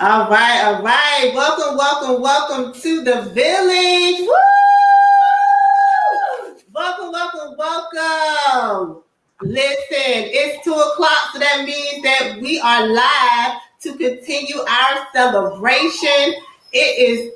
All right, all right. Welcome, welcome, welcome to the village. Woo! Welcome, welcome, welcome. Listen, it's 2:00, so that means that we are live to continue our celebration. It is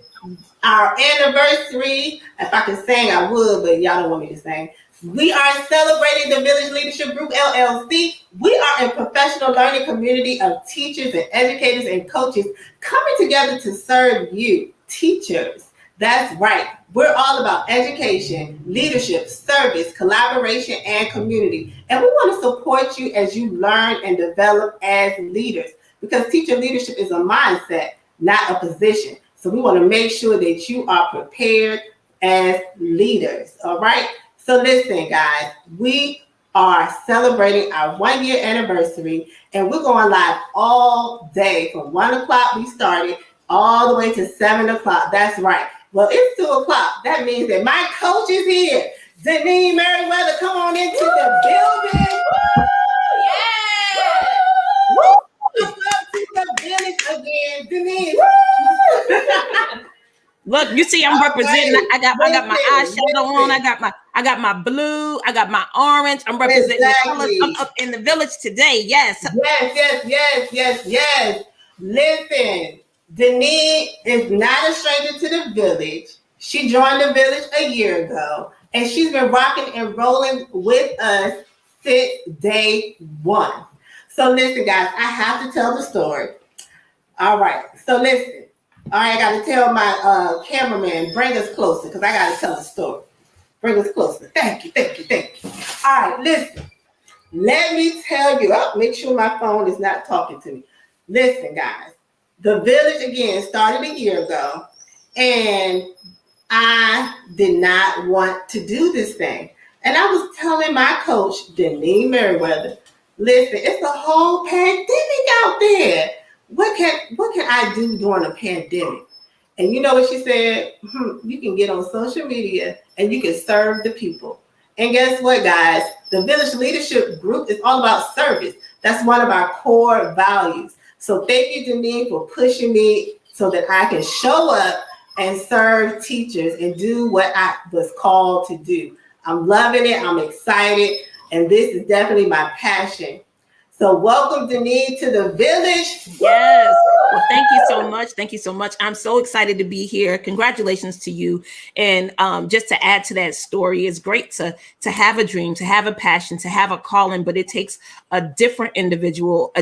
our anniversary. If I could sing, I would, but y'all don't want me to sing. We are celebrating the Village Leadership Group, LLC. We are a professional learning community of teachers and educators and coaches coming together to serve you, teachers. That's right. We're all about education, leadership, service, collaboration, and community. And we want to support you as you learn and develop as leaders, because teacher leadership is a mindset, not a position. So we want to make sure that you are prepared as leaders. All right. So listen, guys, we are celebrating our 1-year anniversary, and we're going live all day. From 1:00 we started all the way to 7:00. That's right. Well, it's 2:00. That means that my coach is here. Dineen Merriweather, come on into the building. Yeah. Welcome to the village again, Dineen. Look, you see, I'm representing. I got my eyeshadow on. I got my blue. I got my orange. I'm representing the colors. I'm up in the village today. Yes. Yes. Listen, Dineen is not a stranger to the village. She joined the village a year ago, and she's been rocking and rolling with us since day one. So listen, guys, I have to tell the story. All right. So listen. All right, I got to tell my cameraman, bring us closer, because I got to tell the story. Bring us closer. Thank you. All right, listen. Let me tell you. Make sure my phone is not talking to me. Listen, guys. The village, again, started a year ago, and I did not want to do this thing. And I was telling my coach, Dineen Merriweather, listen, it's a whole pandemic out there. What can I do during a pandemic? And you know what she said? You can get on social media and you can serve the people. And guess what, guys? The Village Leadership Group is all about service. That's one of our core values. So thank you, Dineen, for pushing me so that I can show up and serve teachers and do what I was called to do. I'm loving it. I'm excited. And this is definitely my passion. So welcome, Dineen, to the village. Yes. Well, thank you so much. Thank you so much. I'm so excited to be here. Congratulations to you. And just to add to that story, it's great to have a dream, to have a passion, to have a calling, but it takes a different individual,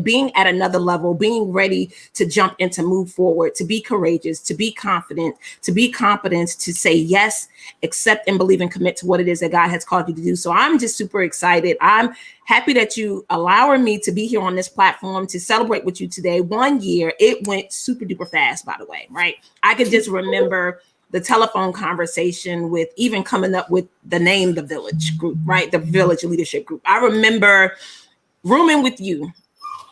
being at another level, being ready to jump and to move forward, to be courageous, to be confident, to be competent, to say yes, accept and believe and commit to what it is that God has called you to do. So I'm just super excited. I'm happy that you allowing me to be here on this platform to celebrate with you today. 1 year, it went super duper fast, by the way, right? I could just remember the telephone conversation with even coming up with the name, the Village Group, right? The Village Leadership Group. I remember rooming with you,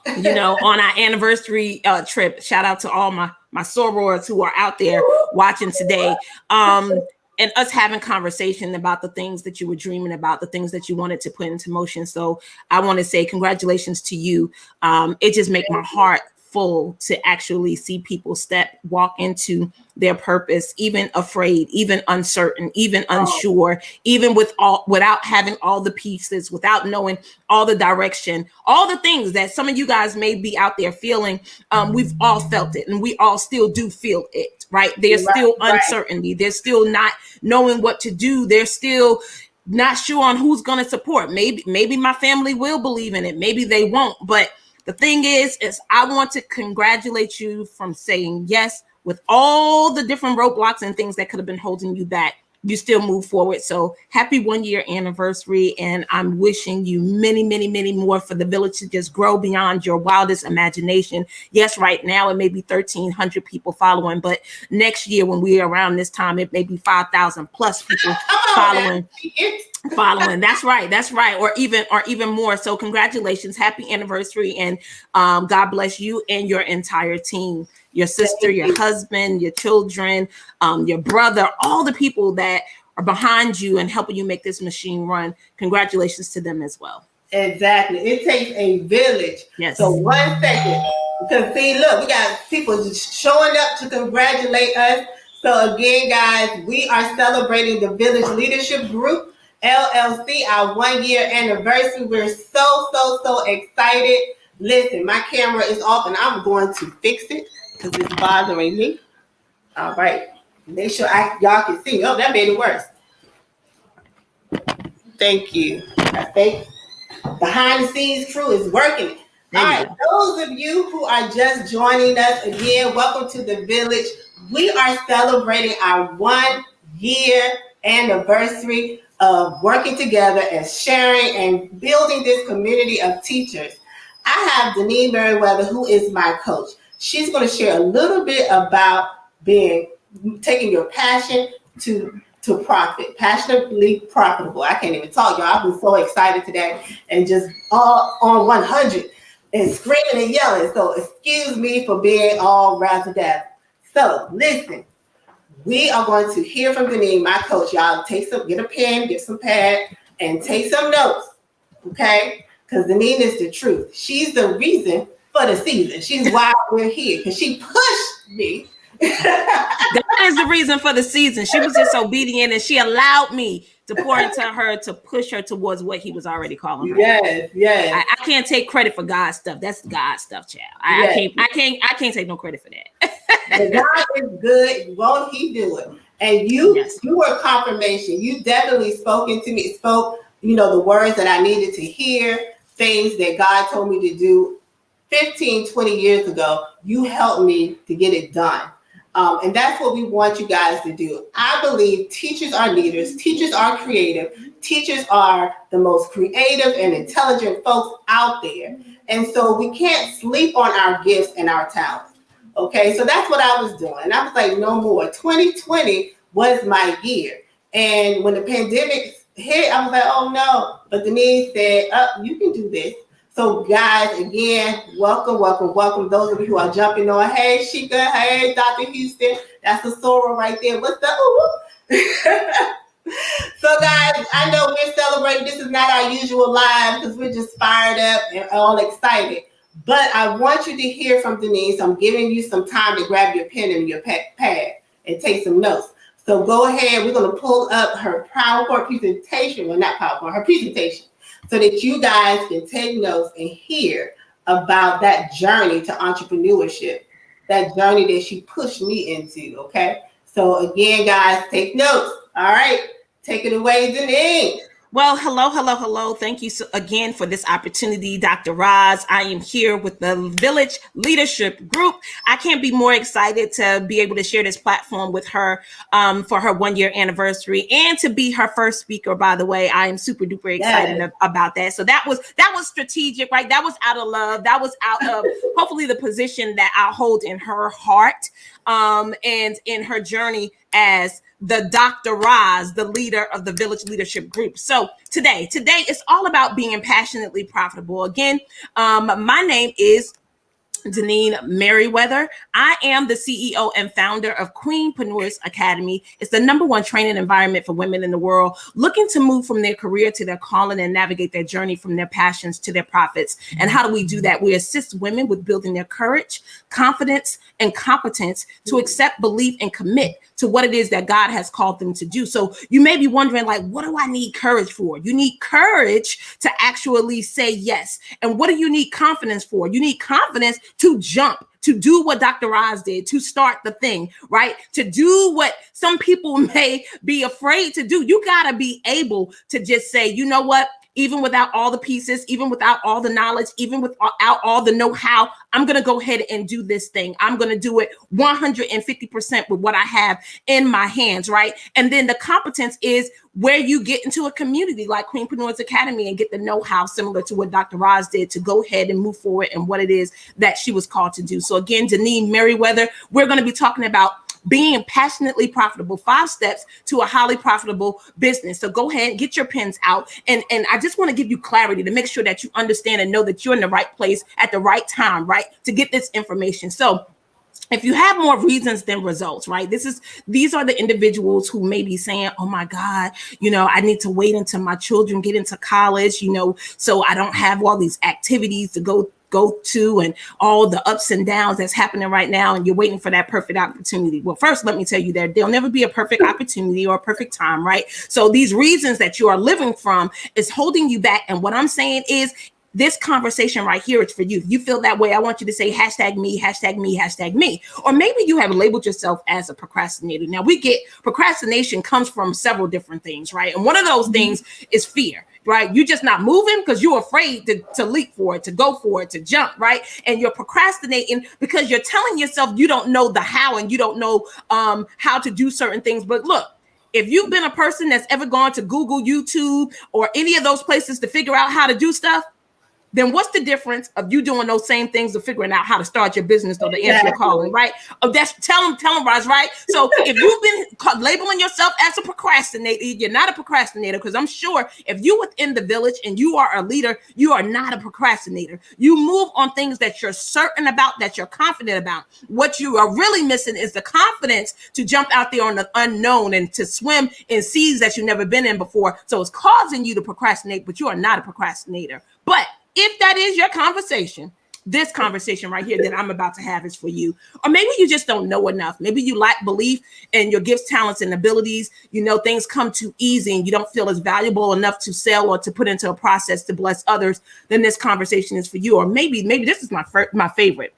on our anniversary trip. Shout out to all my sorors who are out there watching today. And us having conversation about the things that you were dreaming about, the things that you wanted to put into motion. So I want to say congratulations to you. It just makes my heart full to actually see people walk into their purpose, even afraid, even uncertain, even unsure, even without having all the pieces, without knowing all the direction, all the things that some of you guys may be out there feeling. We've all felt it, and we all still do feel it, right? There's still uncertainty. There's still not knowing what to do. There's still not sure on who's going to support. Maybe my family will believe in it. Maybe they won't. But the thing is I want to congratulate you from saying yes with all the different roadblocks and things that could have been holding you back. You still move forward. So happy 1-year anniversary. And I'm wishing you many, many, many more for the village to just grow beyond your wildest imagination. Yes, right now it may be 1,300 people following, but next year when we're around this time, it may be 5,000 plus people following. That's right. Or even more. So congratulations, happy anniversary, and God bless you and your entire team, your sister, your husband, your children, your brother, all the people that are behind you and helping you make this machine run. Congratulations to them as well. Exactly. It takes a village. Yes. So 1 second. Because see, look, we got people just showing up to congratulate us. So again, guys, we are celebrating the Village Leadership Group, LLC, our 1-year anniversary. We're so excited. Listen, my camera is off and I'm going to fix it because it's bothering me. All right. Make sure y'all can see. Oh, that made it worse. Thank you. I think behind the scenes crew is working. All right, those of you who are just joining us again, welcome to the Village. We are celebrating our 1-year anniversary of working together and sharing and building this community of teachers. I have Dineen Merriweather, who is my coach. She's going to share a little bit about taking your passion to profit, passionately profitable. I can't even talk, y'all. I've been so excited today and just all on 100 and screaming and yelling. So excuse me for being all razzle-dazzle. So listen, we are going to hear from Dineen, my coach. Y'all get a pen, get some pad, and take some notes, okay? Because Dineen is the truth. She's the reason for the season. She's why we're here, because she pushed me. That is the reason for the season. She was just obedient and she allowed me to pour into her, to push her towards what he was already calling her. Yes. I can't take credit for God's stuff. That's God's stuff, child. I can't take no credit for that. But God is good. Won't he do it? And you were confirmation. You definitely spoke the words that I needed to hear, things that God told me to do 15, 20 years ago. You helped me to get it done. And that's what we want you guys to do. I believe teachers are leaders. Teachers are creative. Teachers are the most creative and intelligent folks out there. And so we can't sleep on our gifts and our talents. Okay, so that's what I was doing. And I was like, no more. 2020 was my year. And when the pandemic hit, I was like, oh no. But Denise said, you can do this. So guys, again, welcome. Those of you who are jumping on, hey, Sheikah, hey, Dr. Houston, that's the Sora right there. What's up? So guys, I know we're celebrating. This is not our usual live because we're just fired up and all excited. But I want you to hear from Denise. I'm giving you some time to grab your pen and your pad and take some notes. So go ahead. We're going to pull up her PowerPoint presentation. Well, not PowerPoint, her presentation, so that you guys can take notes and hear about that journey to entrepreneurship, that journey that she pushed me into, okay? So again, guys, take notes. All right, take it away, Dineen. Well, hello. Thank you again for this opportunity, Dr. Roz. I am here with the Village Leadership Group. I can't be more excited to be able to share this platform with her for her 1-year anniversary and to be her first speaker, by the way. I am super duper excited about that. So that was strategic, right? That was out of love. That was out of hopefully the position that I hold in her heart and in her journey as the Dr. Roz, the leader of the Village Leadership Group. So today it's all about being passionately profitable. Again, my name is Dineen Merriweather. I am the CEO and founder of Queenprenuers Academy. It's the #1 training environment for women in the world looking to move from their career to their calling and navigate their journey from their passions to their profits. And how do we do that? We assist women with building their courage, confidence, and competence to accept, believe, and commit to what it is that God has called them to do. So you may be wondering, like, what do I need courage for? You need courage to actually say yes. And what do you need confidence for? You need confidence to jump, to do what Dr. Roz did, to start the thing, right? To do what some people may be afraid to do. You got to be able to just say, you know what? Even without all the pieces, even without all the knowledge, even without all the know-how, I'm going to go ahead and do this thing. I'm going to do it 150% with what I have in my hands, right? And then the competence is where you get into a community like Queenprenuers Academy and get the know-how similar to what Dr. Roz did to go ahead and move forward and what it is that she was called to do. So again, Dineen Merriweather, we're going to be talking about being passionately profitable, 5 steps to a highly profitable business. So go ahead and get your pens out. And I just want to give you clarity to make sure that you understand and know that you're in the right place at the right time, right? To get this information. So if you have more reasons than results, right? These are the individuals who may be saying, oh my God, I need to wait until my children get into college, so I don't have all these activities to go go to and all the ups and downs that's happening right now, and you're waiting for that perfect opportunity. Well, first, let me tell you that there'll never be a perfect opportunity or a perfect time, right? So these reasons that you are living from is holding you back. And what I'm saying is, this conversation right here is for you. If you feel that way, I want you to say hashtag me, hashtag me, hashtag me. Or maybe you have labeled yourself as a procrastinator. Now, we get procrastination comes from several different things, right? And one of those things is fear, right? You're just not moving because you're afraid to leap for it, to go for it, to jump, right? And you're procrastinating because you're telling yourself you don't know the how and you don't know how to do certain things. But look, if you've been a person that's ever gone to Google, YouTube, or any of those places to figure out how to do stuff, then what's the difference of you doing those same things of figuring out how to start your business or to answer your calling, right? Oh, that's tell them, Roz, right? So if you've been labeling yourself as a procrastinator, you're not a procrastinator, because I'm sure if you're within the village and you are a leader, you are not a procrastinator. You move on things that you're certain about, that you're confident about. What you are really missing is the confidence to jump out there on the unknown and to swim in seas that you've never been in before. So it's causing you to procrastinate, but you are not a procrastinator. But if that is your conversation, this conversation right here that I'm about to have is for you. Or maybe you just don't know enough. Maybe you lack belief in your gifts, talents, and abilities. You know, things come too easy and you don't feel as valuable enough to sell or to put into a process to bless others. Then this conversation is for you. Or maybe this is my favorite.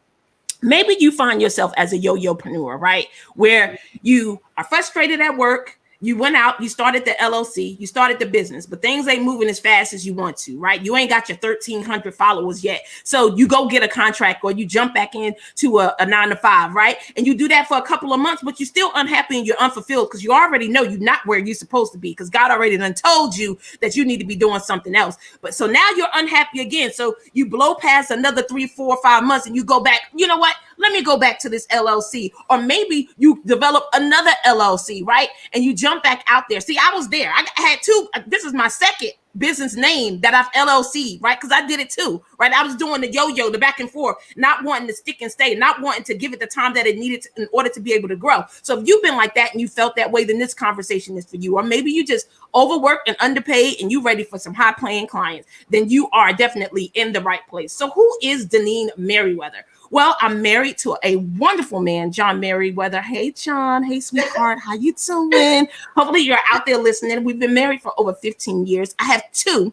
Maybe you find yourself as a yo-yopreneur, right? Where you are frustrated at work. You went out, you started the LLC, you started the business, but things ain't moving as fast as you want to, right? You ain't got your 1,300 followers yet. So you go get a contract or you jump back into a 9-to-5, right? And you do that for a couple of months, but you're still unhappy and you're unfulfilled because you already know you're not where you're supposed to be because God already done told you that you need to be doing something else. But so now you're unhappy again. So you blow past another 3, 4, 5 months and you go back, you know what? Let me go back to this LLC. Or maybe you develop another LLC, right? And you jump back out there. See, I was there. I had two. This is my second business name that I've LLC, right? Because I did it too, right? I was doing the yo-yo, the back and forth, not wanting to stick and stay, not wanting to give it the time that it needed in order to be able to grow. So if you've been like that and you felt that way, then this conversation is for you. Or maybe you just overworked and underpaid and you ready for some high-paying clients. Then you are definitely in the right place. So who is Dineen Merriweather? Well, I'm married to a wonderful man, John Merriweather. Hey, John. Hey, sweetheart. How you doing? Hopefully you're out there listening. We've been married for over 15 years. I have two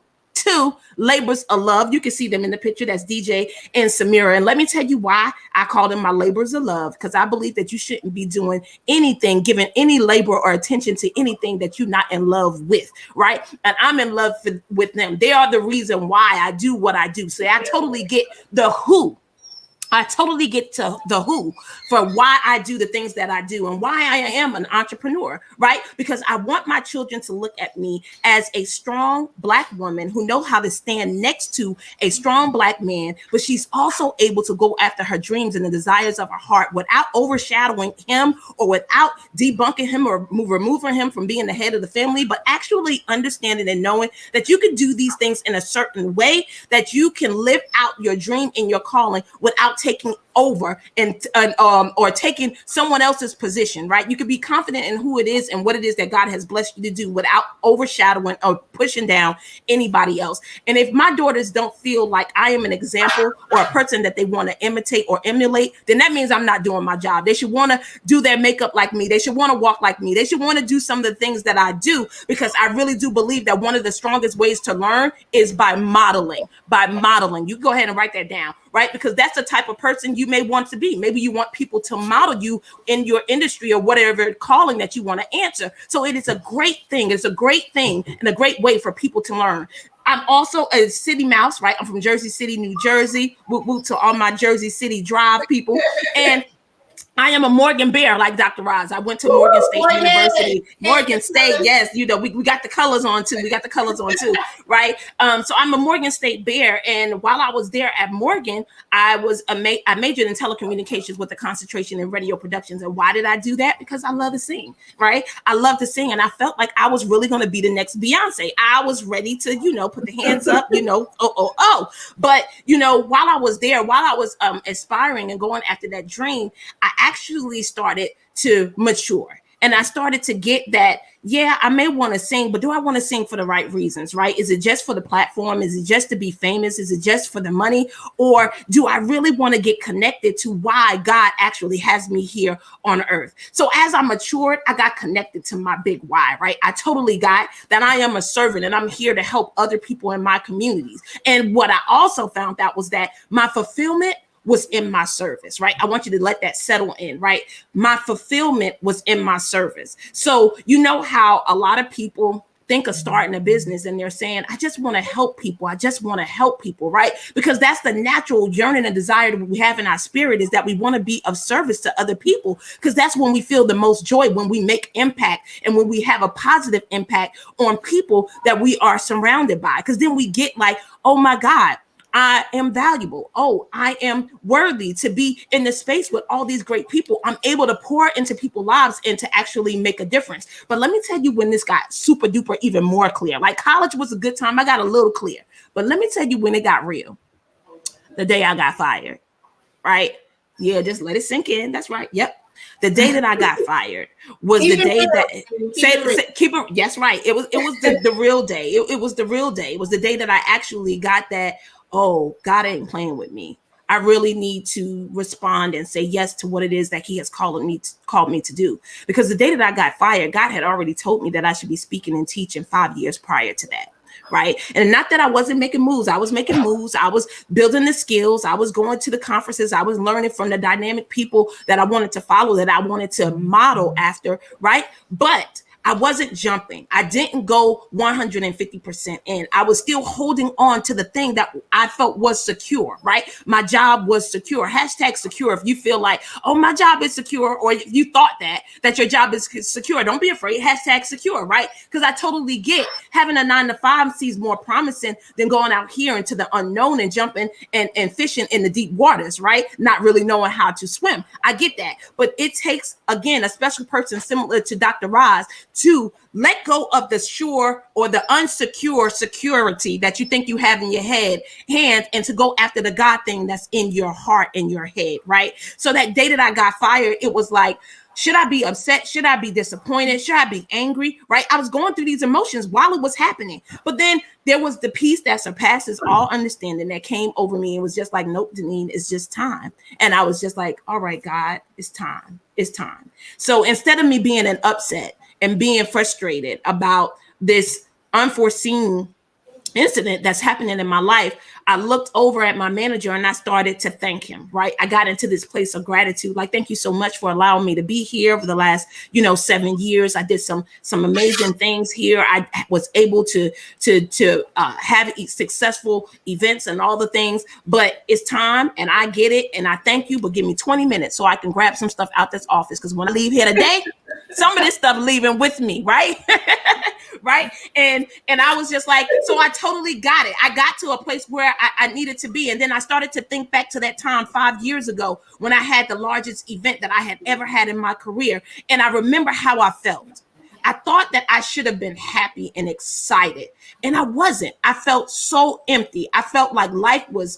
labors of love. You can see them in the picture. That's DJ and Samira. And let me tell you why I call them my labors of love, because I believe that you shouldn't be doing anything, giving any labor or attention to anything that you're not in love with, right? And I'm in love with them. They are the reason why I do what I do. So I totally get the who. I totally get to the who for why I do the things that I do and why I am an entrepreneur, right? Because I want my children to look at me as a strong Black woman who knows how to stand next to a strong Black man, but she's also able to go after her dreams and the desires of her heart without overshadowing him or without debunking him or removing him from being the head of the family, but actually understanding and knowing that you can do these things in a certain way, that you can live out your dream and your calling without taking over and or taking someone else's position, right? You can be confident in who it is and what it is that God has blessed you to do without overshadowing or pushing down anybody else. And if my daughters don't feel like I am an example or a person that they want to imitate or emulate, then that means I'm not doing my job. They should want to do their makeup like me. They should want to walk like me. They should want to do some of the things that I do, because I really do believe that one of the strongest ways to learn is by modeling. You go ahead and write that down, right? Because that's the type of person you may want to be. Maybe you want people to model you in your industry or whatever calling that you want to answer. So it is a great thing. It's a great thing and a great way for people to learn. I'm also a city mouse, right? I'm from Jersey City, New Jersey. Whoop, whoop to all my Jersey City Drive people. And I am a Morgan Bear, like Dr. Roz. I went to Morgan State University. Morgan State, yes, you know, we got the colors on too. Right? So I'm a Morgan State Bear. And while I was there at Morgan, I majored in telecommunications with a concentration in radio productions. And why did I do that? Because I love to sing, right? I love to sing. And I felt like I was really going to be the next Beyonce. I was ready to, put the hands up, But, while I was there, while I was aspiring and going after that dream, I actually started to mature. And I started to get that, yeah, I may want to sing, but do I want to sing for the right reasons, right? Is it just for the platform? Is it just to be famous? Is it just for the money? Or do I really want to get connected to why God actually has me here on earth? So as I matured, I got connected to my big why, right? I totally got that I am a servant and I'm here to help other people in my communities. And what I also found out was that my fulfillment was in my service, right? I want you to let that settle in, right? My fulfillment was in my service. So you know how a lot of people think of starting a business and they're saying, I just want to help people. I just want to help people, right? Because that's the natural yearning and desire that we have in our spirit, is that we want to be of service to other people, because that's when we feel the most joy, when we make impact and when we have a positive impact on people that we are surrounded by. Because then we get like, oh my God, I am valuable. Oh, I am worthy to be in the space with all these great people. I'm able to pour into people's lives and to actually make a difference. But let me tell you when this got super duper even more clear. Like college was a good time. I got a little clear. But let me tell you when it got real. The day I got fired, right? Yeah, just let it sink in. That's right. Yep. The day that I got fired was the day that keep it. Yes, right. It was the real day. It was the real day. It was the day that I actually got that. Oh, God ain't playing with me. I really need to respond and say yes to what it is that he has called me to do. Because the day that I got fired, God had already told me that I should be speaking and teaching 5 years prior to that. Right. And not that I wasn't making moves. I was making moves. I was building the skills. I was going to the conferences. I was learning from the dynamic people that I wanted to follow, that I wanted to model after. Right. But I wasn't jumping. I didn't go 150% in. I was still holding on to the thing that I felt was secure, right? My job was secure. Hashtag secure. If you feel like, oh, my job is secure, or if you thought that your job is secure, don't be afraid. Hashtag secure, right? Because I totally get having a 9-to-5 seems more promising than going out here into the unknown and jumping and fishing in the deep waters, right? Not really knowing how to swim. I get that. But it takes, again, a special person similar to Dr. Roz to let go of the sure or the unsecure security that you think you have in your hands, and to go after the God thing that's in your heart and your head, right? So that day that I got fired, it was like, should I be upset? Should I be disappointed? Should I be angry? Right? I was going through these emotions while it was happening. But then there was the peace that surpasses all understanding that came over me. It was just like, nope, Dineen, it's just time. And I was just like, all right, God, it's time. It's time. So instead of me being an upset and being frustrated about this unforeseen incident that's happening in my life, I looked over at my manager and I started to thank him, right? I got into this place of gratitude. Like, thank you so much for allowing me to be here for the last, 7 years. I did some amazing things here. I was able to have successful events and all the things, but it's time and I get it. And I thank you, but give me 20 minutes so I can grab some stuff out this office. Because when I leave here today, some of this stuff leaving with me, right? Right. And I was just like, so I totally got it. I got to a place where I needed to be. And then I started to think back to that time 5 years ago when I had the largest event that I had ever had in my career. And I remember how I felt. I thought that I should have been happy and excited, and I wasn't. I felt so empty. I felt like life was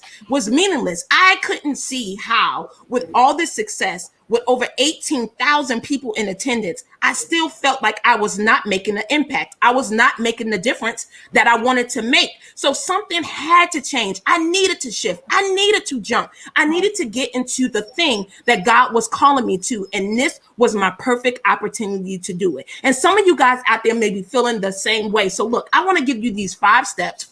meaningless. I couldn't see how, with all this success, with over 18,000 people in attendance, I still felt like I was not making an impact. I was not making the difference that I wanted to make. So something had to change. I needed to shift. I needed to jump. I needed to get into the thing that God was calling me to. And this was my perfect opportunity to do it. And some of you guys out there may be feeling the same way. So look, I want to give you these 5 steps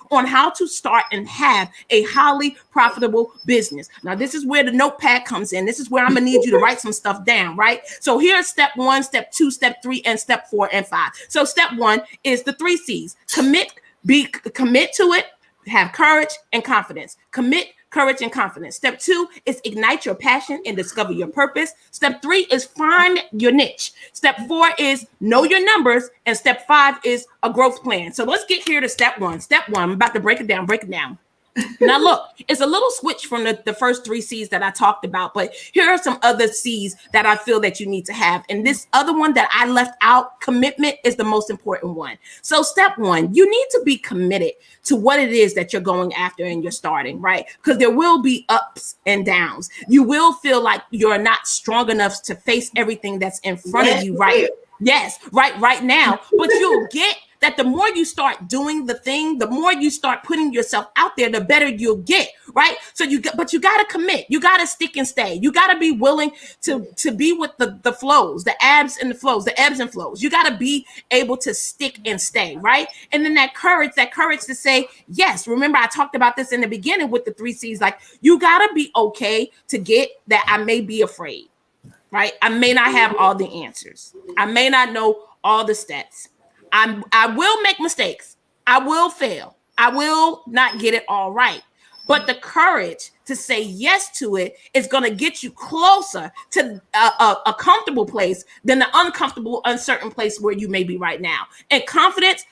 on how to start and have a highly profitable business. Now, this is where the notepad comes in. This is where I'm gonna need you to write some stuff down, right? So here's step 1, step 2, step 3, and step 4 and 5. So step 1 is the 3 C's. Commit to it, have courage and confidence. Commit, courage, and confidence. Step 2 is ignite your passion and discover your purpose. Step 3 is find your niche. Step 4 is know your numbers. And step 5 is a growth plan. So let's get here to step 1. Step 1, I'm about to break it down. Now, look, it's a little switch from the first 3 C's that I talked about, but here are some other C's that I feel that you need to have. And this other one that I left out, commitment, is the most important one. So step 1, you need to be committed to what it is that you're going after and you're starting, right? Because there will be ups and downs. You will feel like you're not strong enough to face everything that's in front of you, right? Yes, right now. But you'll get that the more you start doing the thing, the more you start putting yourself out there, the better you'll get, right? So you got to commit. You got to stick and stay. You got to be willing to be with the flows, the ebbs and flows. You got to be able to stick and stay, right? And then that courage to say yes. Remember, I talked about this in the beginning with the 3 C's. Like, you got to be okay to get that I may be afraid, right? I may not have all the answers. I may not know all the steps. I will make mistakes. I will fail. I will not get it all right. But the courage to say yes to it is going to get you closer to a comfortable place than the uncomfortable, uncertain place where you may be right now. And confidence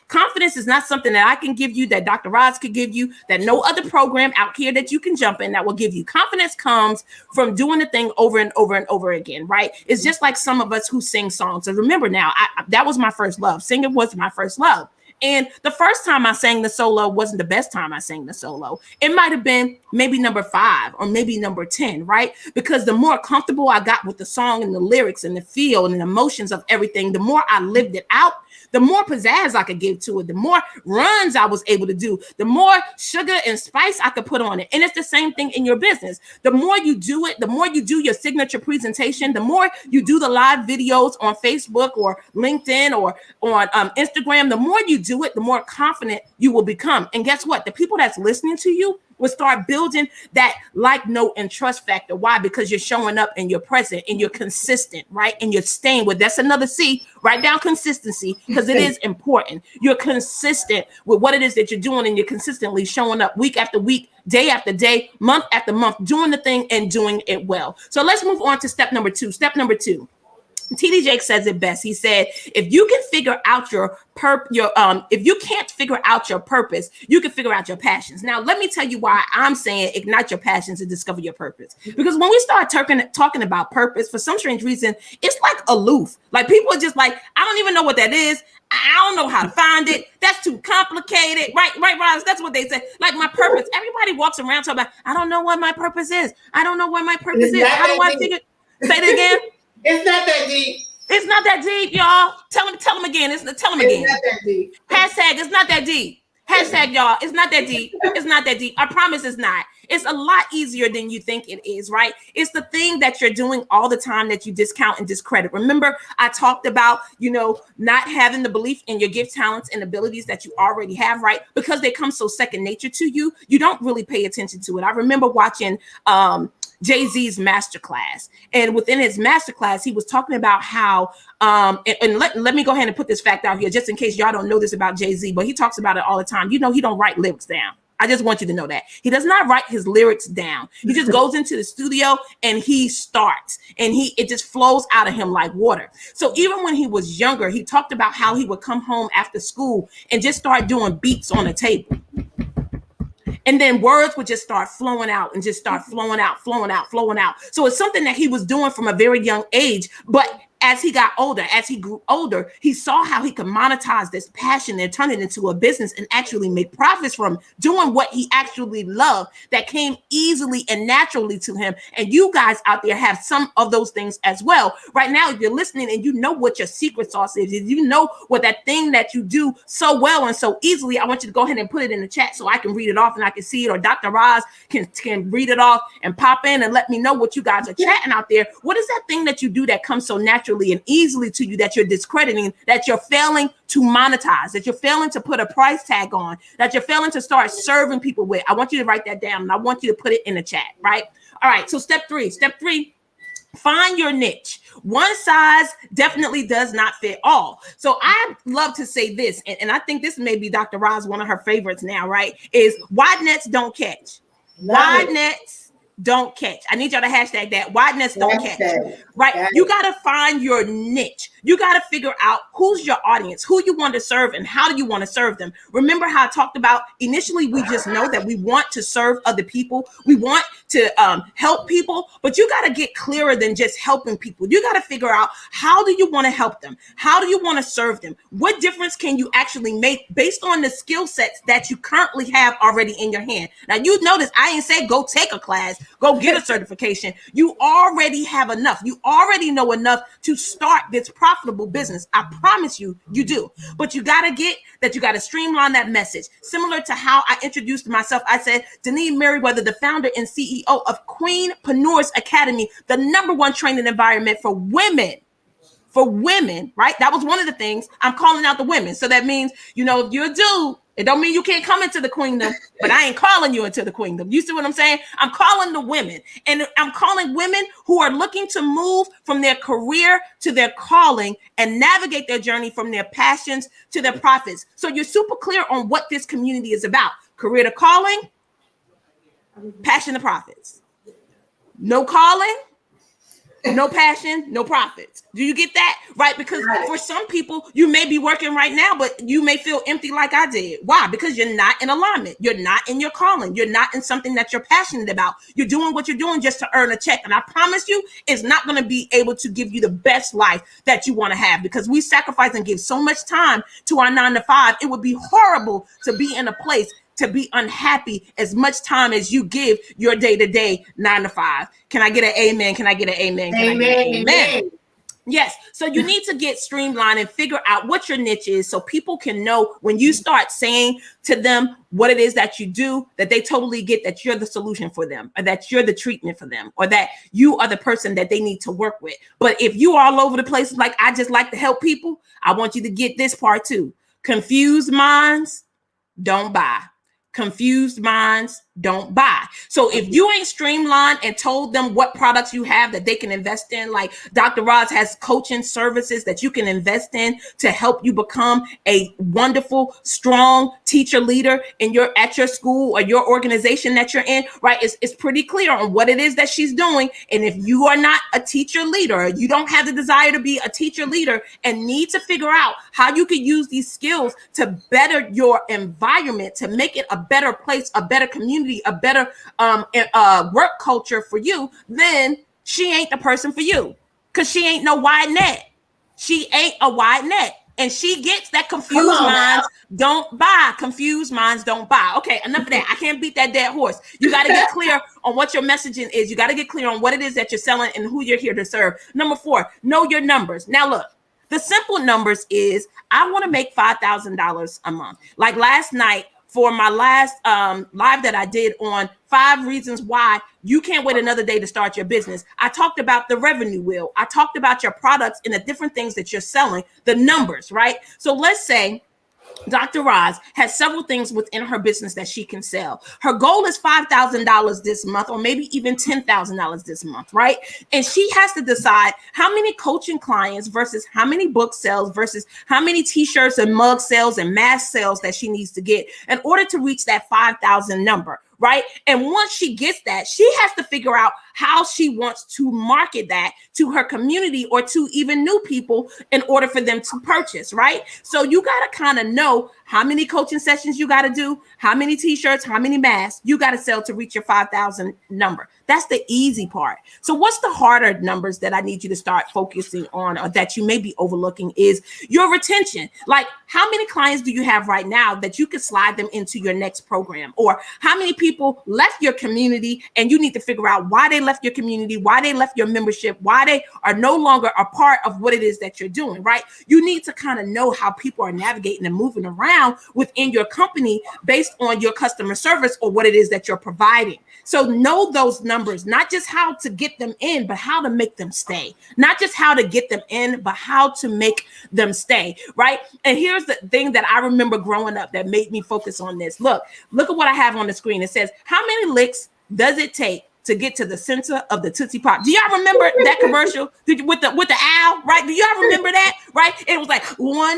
is not something that I can give you, that Dr. Roz could give you, that no other program out here that you can jump in that will give you. Confidence comes from doing the thing over and over and over again, right? It's just like some of us who sing songs. And remember now, that was my first love. Singing was my first love. And the first time I sang the solo wasn't the best time I sang the solo. It might have been maybe number 5 or maybe number 10, right? Because the more comfortable I got with the song and the lyrics and the feel and the emotions of everything, the more I lived it out, the more pizzazz I could give to it, the more runs I was able to do, the more sugar and spice I could put on it. And it's the same thing in your business. The more you do it, the more you do your signature presentation, the more you do the live videos on Facebook or LinkedIn or on Instagram, the more you do it, the more confident you will become. And guess what? The people that's listening to you will start building that like, know, and trust factor. Why? Because you're showing up and you're present and you're consistent, right? And you're staying with, that's another C, write down consistency, because it is important. You're consistent with what it is that you're doing, and you're consistently showing up week after week, day after day, month after month, doing the thing and doing it well. So let's move on to step number 2. Step number 2. TD Jake says it best. He said, if you can figure out if you can't figure out your purpose, you can figure out your passions. Now, let me tell you why I'm saying ignite your passions and discover your purpose. Because when we start talking about purpose, for some strange reason, it's like aloof. Like, people are just like, I don't even know what that is. I don't know how to find it. That's too complicated. Right, Roz? That's what they say. Like, my purpose. Everybody walks around talking about, I don't know what my purpose is. I don't know what my purpose is. How do I figure? Say it again. It's not that deep. It's not that deep, y'all. Tell them again. Tell them again. It's not that deep. Hashtag, it's not that deep. Hashtag, y'all, it's not that deep. It's not that deep. I promise it's not. It's a lot easier than you think it is, right? It's the thing that you're doing all the time that you discount and discredit. Remember, I talked about, not having the belief in your gift, talents, and abilities that you already have, right? Because they come so second nature to you, you don't really pay attention to it. I remember watching Jay-Z's masterclass, and within his masterclass, he was talking about how, and let me go ahead and put this fact out here, just in case y'all don't know this about Jay-Z, but he talks about it all the time. He don't write lyrics down. I just want you to know that he does not write his lyrics down. He just goes into the studio and he starts, and it just flows out of him like water. So even when he was younger, he talked about how he would come home after school and just start doing beats on the table. And then words would just start flowing out and just start flowing out. So it's something that he was doing from a very young age. But as he got older, as he grew older, he saw how he could monetize this passion and turn it into a business and actually make profits from doing what he actually loved, that came easily and naturally to him. And you guys out there have some of those things as well. Right now, if you're listening and you know what your secret sauce is, if you know what that thing that you do so well and so easily, I want you to go ahead and put it in the chat so I can read it off and I can see it, or Dr. Roz can read it off and pop in and let me know what you guys are chatting out there. What is that thing that you do that comes so naturally and easily to you that you're discrediting, that you're failing to monetize, that you're failing to put a price tag on, that you're failing to start serving people with? I want you to write that down and I want you to put it in the chat, right? All right, so step three, find your niche. One size definitely does not fit all. So I love to say this, and I think this may be Dr. Roz, one of her favorites now, right? Is wide nets don't catch. Wide nets don't catch. I need y'all to hashtag that. Wide nets don't catch. Right? You got to find your niche. You got to figure out who's your audience, who you want to serve, and how do you want to serve them. Remember how I talked about initially, we just know that we want to serve other people. We want to help people, but you got to get clearer than just helping people. You got to figure out, how do you want to help them? How do you want to serve them? What difference can you actually make based on the skill sets that you currently have already in your hand? Now, you notice I ain't say go take a class, go get a certification. You already have enough. You already know enough to start this profitable business. I promise you, you do. But you got to streamline that message. Similar to how I introduced myself, I said, Dineen Merriweather, the founder and CEO of Queenprenuers Academy, the #1 training environment for women. For women, right? That was one of the things. I'm calling out the women. So that means, if you're a dude, it don't mean you can't come into the queendom, but I ain't calling you into the queendom. You see what I'm saying? I'm calling the women, and I'm calling women who are looking to move from their career to their calling and navigate their journey from their passions to their profits. So you're super clear on what this community is about. Career to calling, passion to profits. No calling, no passion, no profits. Do you get that? Right? Because for some people, you may be working right now, but you may feel empty like I did. Why? Because you're not in alignment. You're not in your calling. You're not in something that you're passionate about. You're doing what you're doing just to earn a check. And I promise you, it's not going to be able to give you the best life that you want to have, because we sacrifice and give so much time to our 9 to 5. It would be horrible to be in a place to be unhappy as much time as you give your day-to-day 9 to 5. Can I get an amen? Can I get an amen? Can I get an amen? Yes. So you need to get streamlined and figure out what your niche is, so people can know when you start saying to them what it is that you do, that they totally get that you're the solution for them, or that you're the treatment for them, or that you are the person that they need to work with. But if you are all over the place, like I just like to help people, I want you to get this part too. Confused minds don't buy. Confused minds don't buy. So if you ain't streamlined and told them what products you have that they can invest in, like Dr. Roz has coaching services that you can invest in to help you become a wonderful, strong teacher leader at your school or your organization that you're in, right? It's pretty clear on what it is that she's doing. And if you are not a teacher leader, you don't have the desire to be a teacher leader and need to figure out how you can use these skills to better your environment, to make it a better place, a better community, a better work culture for you, then she ain't the person for you, because she ain't no wide net. She ain't a wide net. And she gets that confused minds don't buy. Confused minds don't buy. Okay, enough of that. I can't beat that dead horse. You got to get clear on what your messaging is. You got to get clear on what it is that you're selling and who you're here to serve. Number 4, know your numbers. Now look, the simple numbers is, I want to make $5,000 a month. Like last night, for my last live that I did on 5 reasons why you can't wait another day to start your business, I talked about the revenue wheel. I talked about your products and the different things that you're selling, the numbers, right? So let's say Dr. Roz has several things within her business that she can sell. Her goal is $5,000 this month, or maybe even $10,000 this month, right? And she has to decide how many coaching clients versus how many book sales versus how many t-shirts and mug sales and mask sales that she needs to get in order to reach that 5,000 number, right? And once she gets that, she has to figure out how she wants to market that to her community or to even new people in order for them to purchase, right? So you got to kind of know how many coaching sessions you got to do, how many t-shirts, how many masks you got to sell to reach your 5,000 number. That's the easy part. So what's the harder numbers that I need you to start focusing on, or that you may be overlooking, is your retention. Like, how many clients do you have right now that you can slide them into your next program? Or how many people left your community and you need to figure out why they left your community, why they left your membership, why they are no longer a part of what it is that you're doing, right? You need to kind of know how people are navigating and moving around within your company based on your customer service or what it is that you're providing. So know those numbers, not just how to get them in, but how to make them stay. Not just how to get them in, but how to make them stay, right? And here's the thing that I remember growing up that made me focus on this. Look at what I have on the screen. It says, how many licks does it take to get to the center of the Tootsie Pop? Do y'all remember that commercial with the owl, right? Do y'all remember that, right? It was like 1,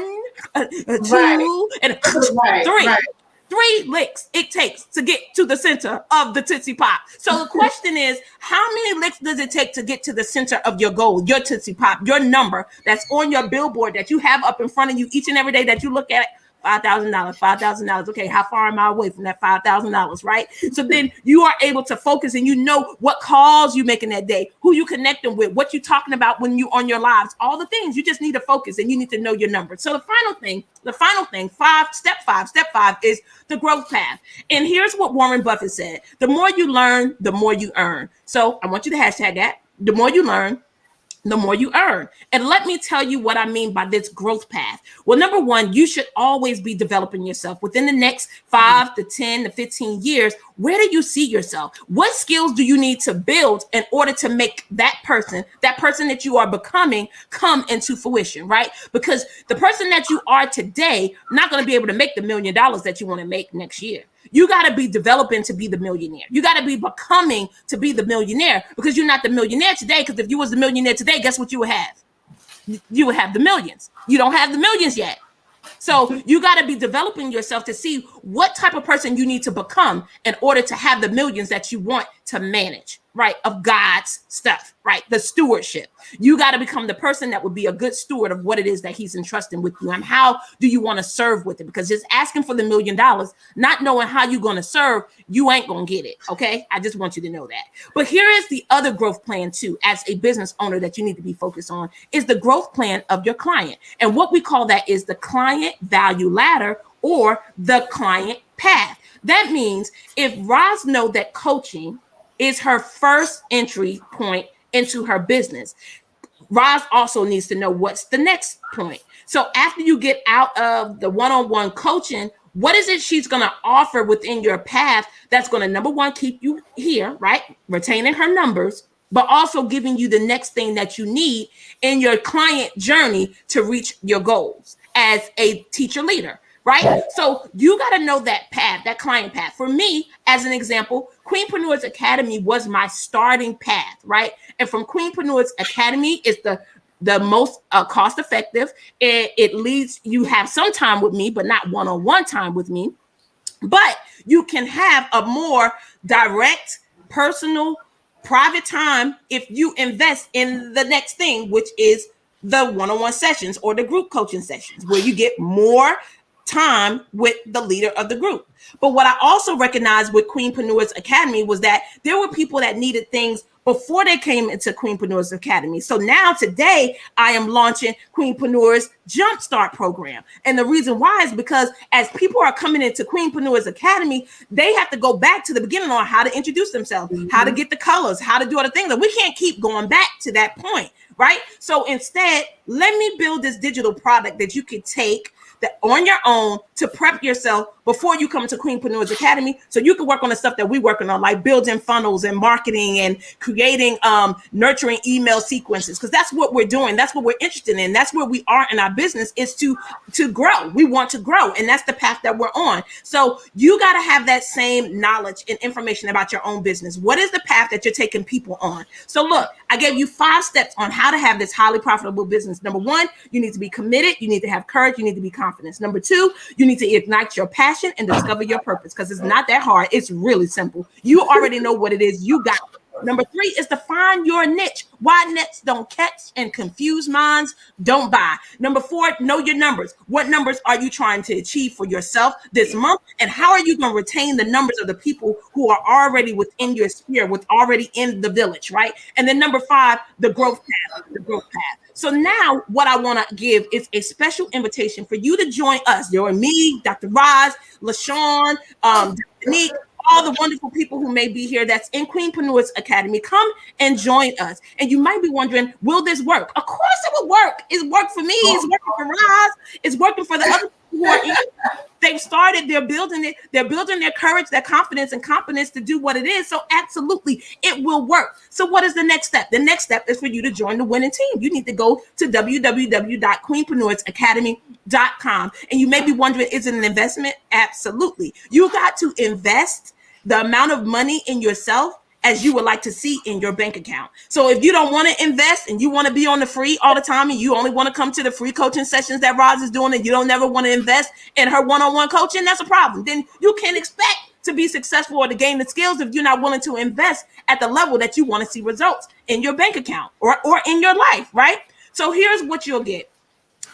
2, and 3. Right. 3 licks it takes to get to the center of the Tootsie Pop. So the question is, how many licks does it take to get to the center of your goal, your Tootsie Pop, your number that's on your billboard that you have up in front of you each and every day that you look at? $5,000, $5,000. Okay, how far am I away from that $5,000, right? So then you are able to focus and you know what calls you making that day, who you connecting with, what you talking about when you on your lives, all the things. You just need to focus and you need to know your numbers. So the final thing, step five is the growth path. And here's what Warren Buffett said: the more you learn, the more you earn. So I want you to hashtag that. The more you learn, the more you earn. And let me tell you what I mean by this growth path. Well, number one, you should always be developing yourself within the next 5 to 10 to 15 years. Where do you see yourself? What skills do you need to build in order to make that person that you are becoming, come into fruition, right? Because the person that you are today, not going to be able to make the $1 million that you want to make next year. You got to be developing to be the millionaire. You got to be becoming to be the millionaire, because you're not the millionaire today. Because if you was the millionaire today, guess what you would have? You would have the millions. You don't have the millions yet. So you got to be developing yourself to see what type of person you need to become in order to have the millions that you want to manage, right? Of God's stuff, right? The stewardship. You got to become the person that would be a good steward of what it is that he's entrusting with you. And how do you want to serve with it? Because just asking for the $1 million, not knowing how you're going to serve, you ain't going to get it. Okay. I just want you to know that. But here is the other growth plan too, as a business owner, that you need to be focused on, is the growth plan of your client. And what we call that is the client value ladder, or the client path. That means if Roz know that coaching is her first entry point into her business, Roz also needs to know what's the next point. So after you get out of the one-on-one coaching, what is it she's going to offer within your path that's going to, number one, keep you here, right? Retaining her numbers, but also giving you the next thing that you need in your client journey to reach your goals as a teacher leader, right? So you got to know that path, that client path. For me, as an example, Queenprenuers Academy was my starting path, right? And from Queenprenuers Academy is the most cost effective. It leads, you have some time with me, but not one-on-one time with me. But you can have a more direct, personal, private time if you invest in the next thing, which is the one-on-one sessions or the group coaching sessions, where you get more time with the leader of the group. But what I also recognized with Queenprenuers Academy was that there were people that needed things before they came into Queenprenuers Academy. So now today I am launching Queenprenuers Jumpstart program. And the reason why is because as people are coming into Queenprenuers Academy, they have to go back to the beginning on how to introduce themselves, how to get the colors, how to do other things. We can't keep going back to that point, right? So instead, let me build this digital product that you could take that on your own to prep yourself before you come to Queenprenuers Academy, so you can work on the stuff that we're working on, like building funnels and marketing and creating nurturing email sequences, because that's what we're doing. That's what we're interested in. That's where we are in our business, is to grow. We want to grow, and that's the path that we're on. So you got to have that same knowledge and information about your own business. What is the path that you're taking people on? So look, I gave you 5 steps on how to have this highly profitable business. Number 1, you need to be committed. You need to have courage. You need to be confident. Number 2, you need to ignite your passion and discover your purpose, because it's not that hard. It's really simple. You already know what it is. You got it. Number 3 is to find your niche. Why nets don't catch and confuse minds, don't buy. Number 4, know your numbers. What numbers are you trying to achieve for yourself this month? And how are you going to retain the numbers of the people who are already within your sphere, with already in the village, right? And then number 5, the growth path, So now what I want to give is a special invitation for you to join us. You're me, Dr. Roz, LaShawn, Deneen, all the wonderful people who may be here that's in Queenprenuers Academy. Come and join us. And you might be wondering, will this work? Of course it will work. It's worked for me. It's working for Roz. It's working for the other people who are in. They've started, they're building it. They're building their courage, their confidence and competence to do what it is. So absolutely, it will work. So what is the next step? The next step is for you to join the winning team. You need to go to www.queenpreneursacademy.com. And you may be wondering, is it an investment? Absolutely. You got to invest the amount of money in yourself as you would like to see in your bank account. So if you don't want to invest and you want to be on the free all the time and you only want to come to the free coaching sessions that Roz is doing and you don't never want to invest in her one-on-one coaching, that's a problem. Then you can't expect to be successful or to gain the skills if you're not willing to invest at the level that you want to see results in your bank account or in your life, right? So here's what you'll get.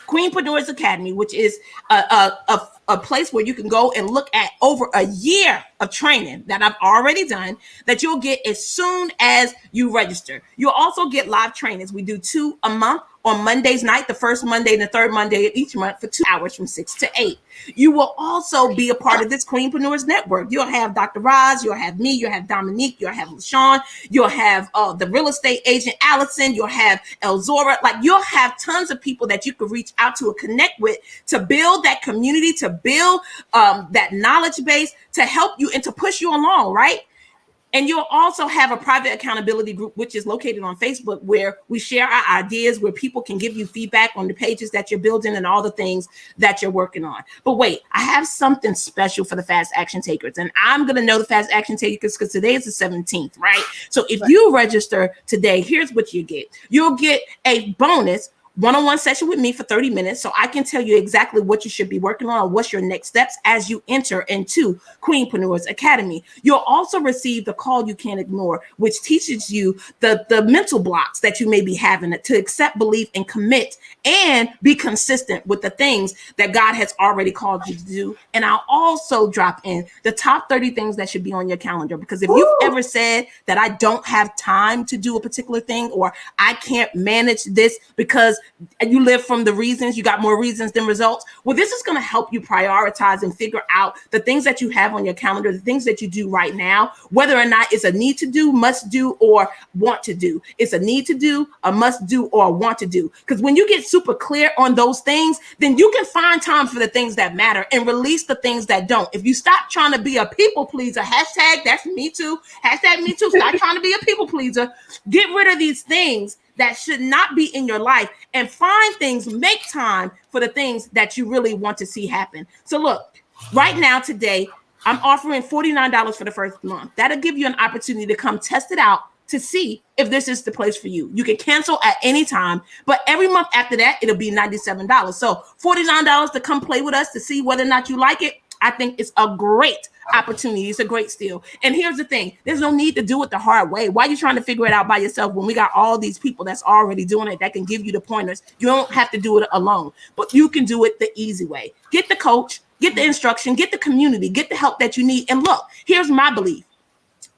Queenprenuers Academy, which is a place where you can go and look at over a year of training that I've already done that you'll get as soon as you register. You'll also get live trainings. We do 2 a month on Mondays night, the first Monday and the third Monday of each month for 2 hours from 6 to 8. You will also be a part of this Queenpreneurs Network. You'll have Dr. Roz, you'll have me, you'll have Dominique, you'll have LaShawn, you'll have the real estate agent Allison, you'll have Elzora. Like, you'll have tons of people that you could reach out to and connect with to build that community, to build that knowledge base, to help you and to push you along, right? And you'll also have a private accountability group, which is located on Facebook, where we share our ideas, where people can give you feedback on the pages that you're building and all the things that you're working on. But wait, I have something special for the fast action takers. And I'm going to know the fast action takers because today is the 17th, right? So if you register today, here's what you get. You'll get a bonus one-on-one session with me for 30 minutes so I can tell you exactly what you should be working on or what's your next steps as you enter into Queenpreneurs Academy. You'll also receive the call you can't ignore, which teaches you the mental blocks that you may be having to accept, believe, and commit and be consistent with the things that God has already called you to do. And I'll also drop in the top 30 things that should be on your calendar, because if you've ever said that I don't have time to do a particular thing or I can't manage this because you live from the reasons, you got more reasons than results. Well, this is going to help you prioritize and figure out the things that you have on your calendar, the things that you do right now, whether or not it's a need to do, must do, or want to do. It's a need to do, a must do, or a want to do. Because when you get super clear on those things, then you can find time for the things that matter and release the things that don't. If you stop trying to be a people pleaser, hashtag that's me too, hashtag me too, stop trying to be a people pleaser, get rid of these things that should not be in your life and find things, make time for the things that you really want to see happen. So look, right now, today, I'm offering $49 for the first month. That'll give you an opportunity to come test it out to see if this is the place for you. You can cancel at any time, but every month after that, it'll be $97. So $49 to come play with us to see whether or not you like it. I think it's a great opportunity. It's a great steal. And here's the thing. There's no need to do it the hard way. Why are you trying to figure it out by yourself when we got all these people that's already doing it that can give you the pointers? You don't have to do it alone, but you can do it the easy way. Get the coach, get the instruction, get the community, get the help that you need. And look, here's my belief.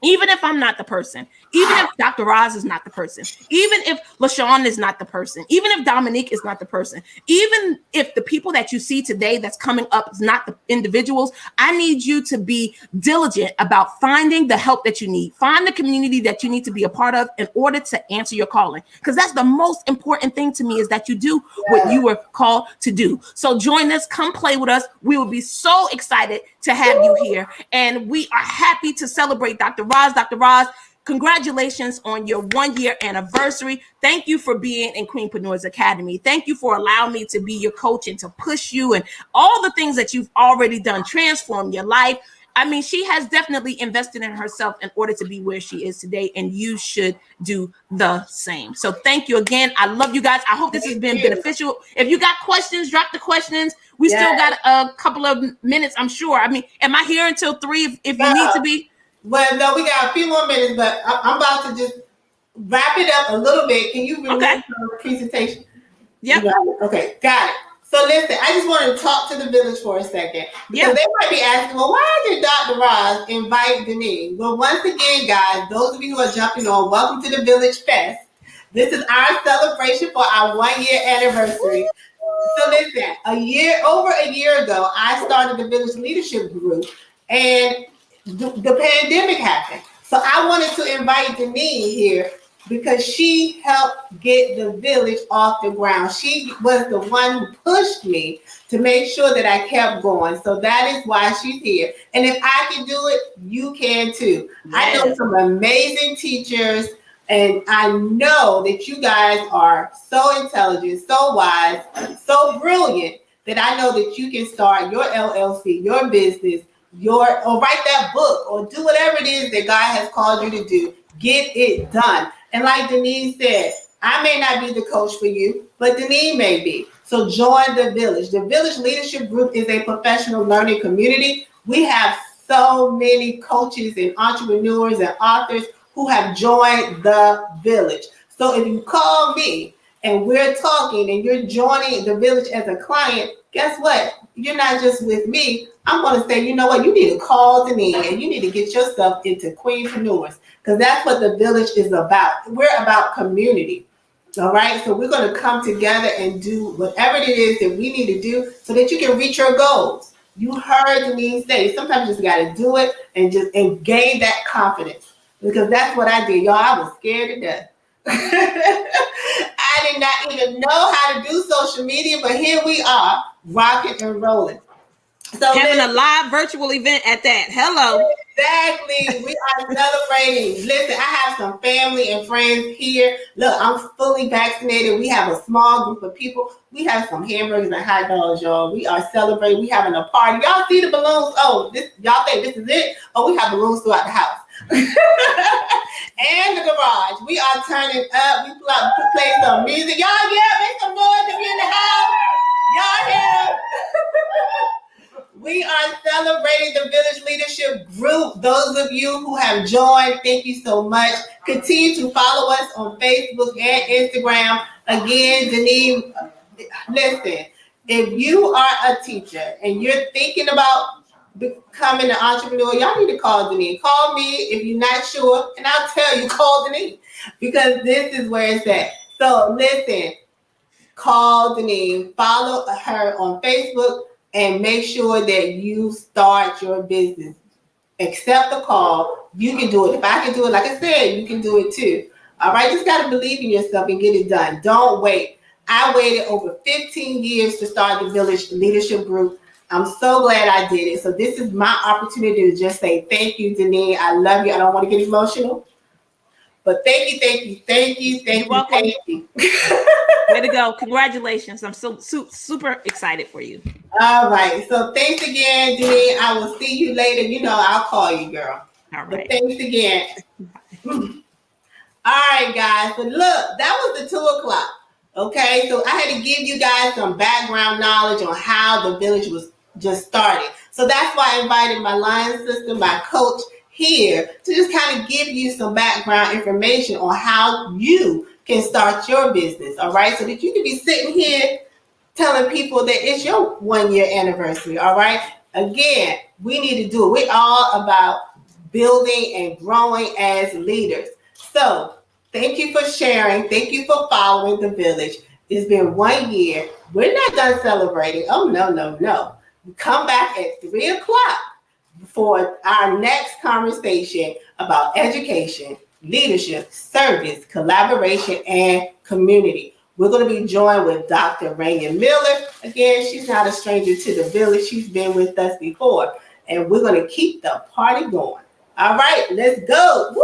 Even if I'm not the person, even if Dr. Roz is not the person, even if LaShawn is not the person, even if Dominique is not the person, even if the people that you see today that's coming up is not the individuals, I need you to be diligent about finding the help that you need. Find the community that you need to be a part of in order to answer your calling. Because that's the most important thing to me, is that you do what you were called to do. So join us, come play with us. We will be so excited to have you here. And we are happy to celebrate Dr. Roz. Dr. Roz, congratulations on your 1-year anniversary. Thank you for being in Queenpreneurs Academy. Thank you for allowing me to be your coach and to push you and all the things that you've already done, transform your life. I mean, she has definitely invested in herself in order to be where she is today, and you should do the same. So thank you again. I love you guys. I hope this has been beneficial. If you got questions, drop the questions. We still got a couple of minutes, I'm sure. I mean, am I here until 3 if you need to be? Well, no, we got a few more minutes, but I'm about to just wrap it up a little bit. Can you release your presentation? Yep. Okay, got it. So listen, I just want to talk to the village for a second, because they might be asking, well, why did Dr. Roz invite Dineen? Well, once again, guys, those of you who are jumping on, welcome to the Village Fest. This is our celebration for our 1-year anniversary. So listen, over a year ago, I started the Village Leadership Group, and the pandemic happened. So I wanted to invite Dineen here because she helped get the village off the ground. She was the one who pushed me to make sure that I kept going. So that is why she's here. And if I can do it, you can too. Yes. I know some amazing teachers, and I know that you guys are so intelligent, so wise, so brilliant, that I know that you can start your LLC, your business, or write that book, or do whatever it is that God has called you to do. get it done. And like Denise said, I may not be the coach for you, but Denise may be. So join the village. The Village Leadership Group is a professional learning community. We have so many coaches and entrepreneurs and authors who have joined the village. So if you call me and we're talking and you're joining the village as a client, guess what? You're not just with me. I'm going to say, you know what? You need to call Dineen and you need to get yourself into Queenprenuers, because that's what the village is about. We're about community. All right. So we're going to come together and do whatever it is that we need to do so that you can reach your goals. You heard Denise say, sometimes you just got to do it and gain that confidence, because that's what I did. Y'all, I was scared to death. I did not even know how to do social media, but here we are, rocking and rolling. So having a live virtual event at that. Hello. Exactly. We are celebrating. Listen, I have some family and friends here. Look, I'm fully vaccinated. We have a small group of people. We have some hamburgers and hot dogs, y'all. We are celebrating. We having a party. Y'all see the balloons? Oh, y'all think this is it? Oh, we have balloons throughout the house. And the garage. We are turning up. We play some music. Y'all, make some noise if you're in the house. Y'all here. We are celebrating the Village Leadership Group. Those of you who have joined, thank you so much. Continue to follow us on Facebook and Instagram. Again, Dineen, listen, if you are a teacher and you're thinking about becoming an entrepreneur, y'all need to call Dineen. Call me if you're not sure, and I'll tell you, call Dineen, because this is where it's at. So listen, call Dineen, follow her on Facebook, and make sure that you start your business. Accept the call. You can do it. If I can do it, like I said, you can do it too. All right, just got to believe in yourself and get it done. Don't wait. I waited over 15 years to start the Village Leadership Group. I'm so glad I did it. So this is my opportunity to just say thank you, Dineen. I love you. I don't want to get emotional, but thank you. You're welcome. Thank you. Way to go. Congratulations. I'm so super excited for you. All right. So thanks again, Dineen. I will see you later. You know, I'll call you, girl. All right. But thanks again. All right, guys. So look, that was the 2 o'clock. Okay. So I had to give you guys some background knowledge on how the village was just started. So that's why I invited my line sister, my coach here, to just kind of give you some background information on how you can start your business. All right. So that you can be sitting here telling people that it's your 1-year anniversary. All right. Again, we need to do it. We're all about building and growing as leaders. So thank you for sharing. Thank you for following the village. It's been 1 year. We're not done celebrating. Oh, no. Come back at 3 o'clock for our next conversation about education, leadership, service, collaboration, and community. We're going to be joined with Dr. Raina Miller. Again, she's not a stranger to the village. She's been with us before. And we're going to keep the party going. All right, let's go. Woo!